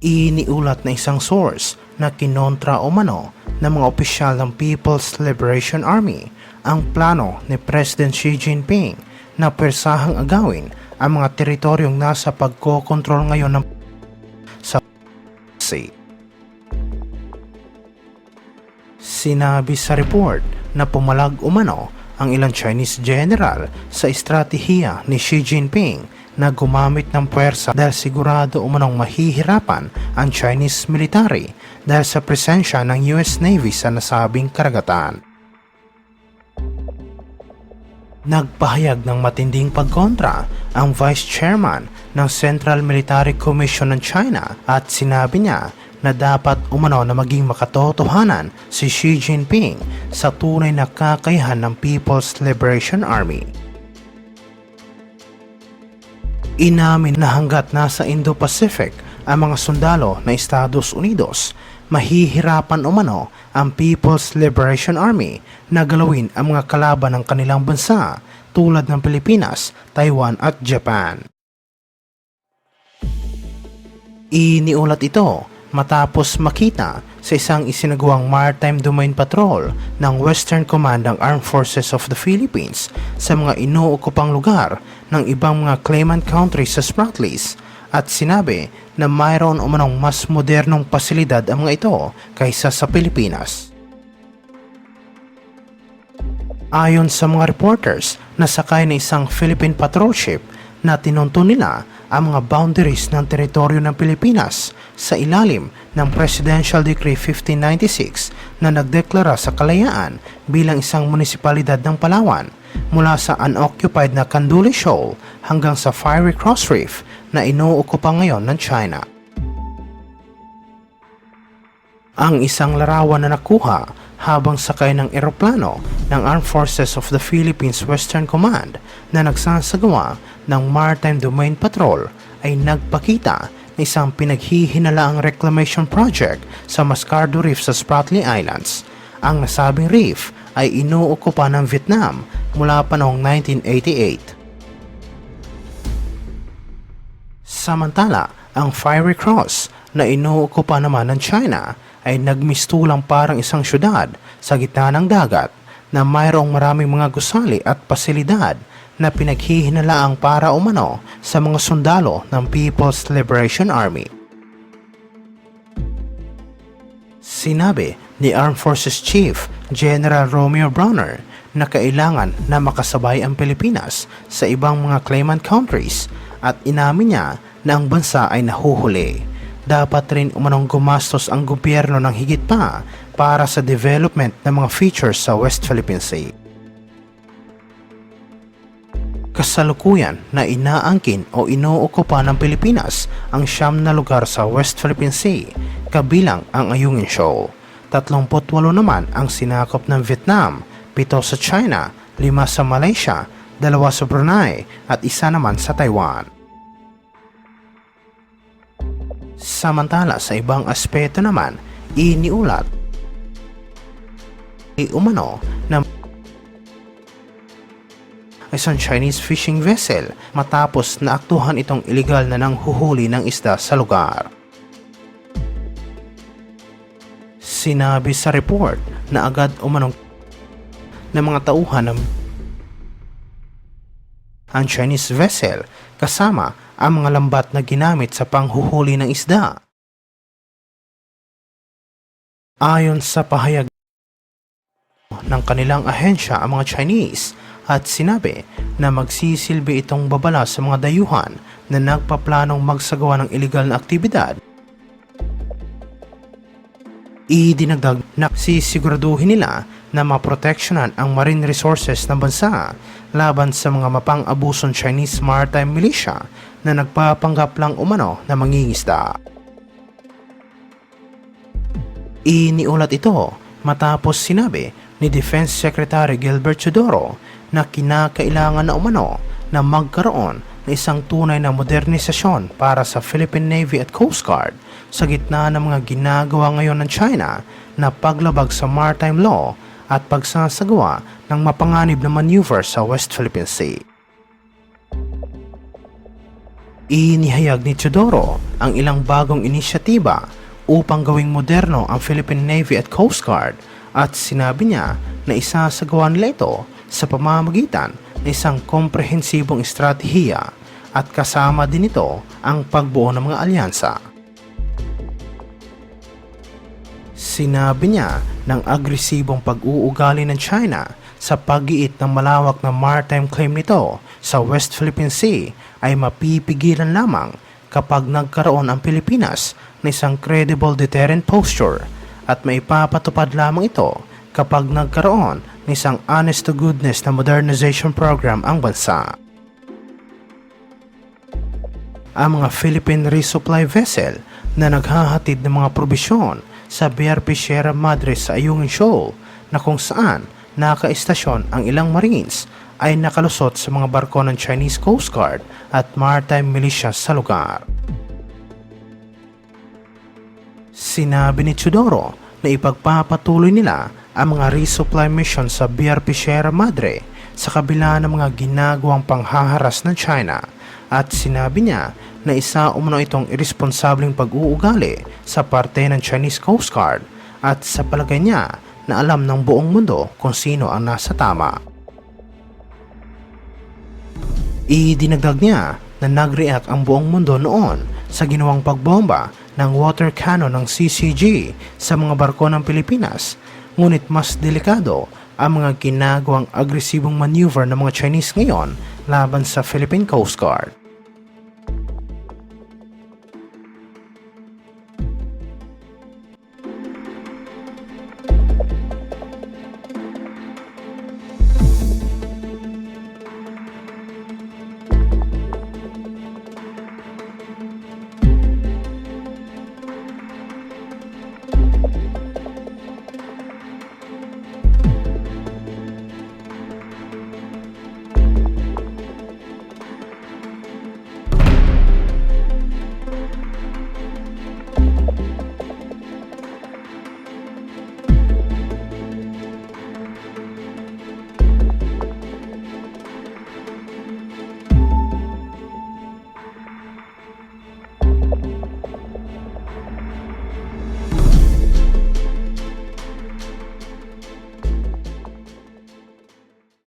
Iniulat na isang source na kinontra umano ng mga opisyal ng People's Liberation Army ang plano ni President Xi Jinping na persahang agawin ang mga teritoryong nasa pagkokontrol ngayon ng sa Sea. Sinabi sa report na pumalag umano ang ilang Chinese general sa estratehiya ni Xi Jinping na gumamit ng puwersa dahil sigurado umanong mahihirapan ang Chinese military dahil sa presensya ng US Navy sa nasabing karagatan. Nagpahayag ng matinding pagkontra ang Vice Chairman ng Central Military Commission ng China at sinabi niya na dapat umano na maging makatotohanan si Xi Jinping sa tunay na kakayahan ng People's Liberation Army. Inamin na hanggat nasa Indo-Pacific ang mga sundalo ng Estados Unidos, mahihirapan umano ang People's Liberation Army na galawin ang mga kalaban ng kanilang bansa tulad ng Pilipinas, Taiwan at Japan. Iniulat ito matapos makita sa isang isinagawang maritime domain patrol ng Western Command ng Armed Forces of the Philippines sa mga inuukupang lugar ng ibang mga claimant countries sa Spratlys at sinabi na mayroon umanong mas modernong pasilidad ang mga ito kaysa sa Pilipinas. Ayon sa mga reporters, nasakay na isang Philippine patrol ship na tinunto nila ang mga boundaries ng teritoryo ng Pilipinas sa ilalim ng Presidential Decree 1596 na nagdeklara sa kalayaan bilang isang munisipalidad ng Palawan mula sa unoccupied na Candule Shoal hanggang sa Fiery Cross Reef na inuukupa ngayon ng China. Ang isang larawan na nakuha habang sakay ng eroplano ng Armed Forces of the Philippines Western Command na nagsasagawa ng Maritime Domain Patrol ay nagpakita ng isang pinaghihinalaang reclamation project sa Mascardo Reef sa Spratly Islands. Ang nasabing reef ay inuukupa ng Vietnam mula pa noong 1988. Samantala, ang Fiery Cross na inuukupa naman ng China ay nagmistulang parang isang syudad sa gitna ng dagat na mayroong maraming mga gusali at pasilidad na pinaghihinalaang para umano sa mga sundalo ng People's Liberation Army. Sinabi ni Armed Forces Chief General Romeo Browner na kailangan na makasabay ang Pilipinas sa ibang mga claimant countries at inamin niya na ang bansa ay nahuhuli. Dapat rin umanong gumastos ang gobyerno ng higit pa para sa development ng mga features sa West Philippine Sea. Kasalukuyan na inaangkin o inuukupa ng Pilipinas ang 9 na lugar sa West Philippine Sea, kabilang ang Ayungin Shoal. 38 naman ang sinakop ng Vietnam, 7 sa China, 5 sa Malaysia, 2 sa Brunei at 1 naman sa Taiwan. Samantala sa ibang aspeto naman, iniulat umano na isang Chinese fishing vessel matapos na aktuhan itong iligal na nanghuhuli ng isda sa lugar. Sinabi sa report na agad umanong ng mga tauhan ng ang Chinese vessel kasama ang mga lambat na ginamit sa panghuhuli ng isda. Ayon sa pahayag ng kanilang ahensya ang mga Chinese at sinabi na magsisilbi itong babala sa mga dayuhan na nagpaplanong magsagawa ng iligal na aktibidad. Idinagdag na sisiguraduhin nila na maproteksyonan ang marine resources ng bansa laban sa mga mapang-abusong Chinese maritime militia na nagpapanggap lang umano na mangingisda. Iniulat ito matapos sinabi ni Defense Secretary Gilbert Chodoro na kinakailangan na umano na magkaroon ng isang tunay na modernisasyon para sa Philippine Navy at Coast Guard sa gitna ng mga ginagawa ngayon ng China na paglabag sa maritime law at pagsasagawa ng mapanganib na maneuver sa West Philippine Sea. Inihayag ni Teodoro ang ilang bagong inisyatiba upang gawing moderno ang Philippine Navy at Coast Guard at sinabi niya na isasagawa nila ito sa pamamagitan ng isang komprehensibong estratehiya at kasama din ito ang pagbuo ng mga alyansa. Sinabi niya ng agresibong pag-uugali ng China sa pag-iit ng malawak na maritime claim nito sa West Philippine Sea ay mapipigilan lamang kapag nagkaroon ang Pilipinas ng isang credible deterrent posture at maipapatupad lamang ito kapag nagkaroon ng isang honest-to-goodness na modernization program ang bansa. Ang mga Philippine resupply vessel na naghahatid ng mga probisyon sa BRP Sierra Madre sa Ayungin Shoal na kung saan nakaistasyon ang ilang Marines ay nakalusot sa mga barko ng Chinese Coast Guard at maritime militia sa lugar. Sinabi ni Teodoro na ipagpapatuloy nila ang mga resupply mission sa BRP Sierra Madre sa kabila ng mga ginagawang panghaharas ng China at sinabi niya na isa umano itong irresponsableng pag-uugali sa parte ng Chinese Coast Guard at sa palagay niya na alam ng buong mundo kung sino ang nasa tama. Idinagdag niya na nag-react ang buong mundo noon sa ginawang pagbomba ng water cannon ng CCG sa mga barko ng Pilipinas, ngunit mas delikado ang mga ginagawang agresibong maneuver ng mga Chinese ngayon laban sa Philippine Coast Guard.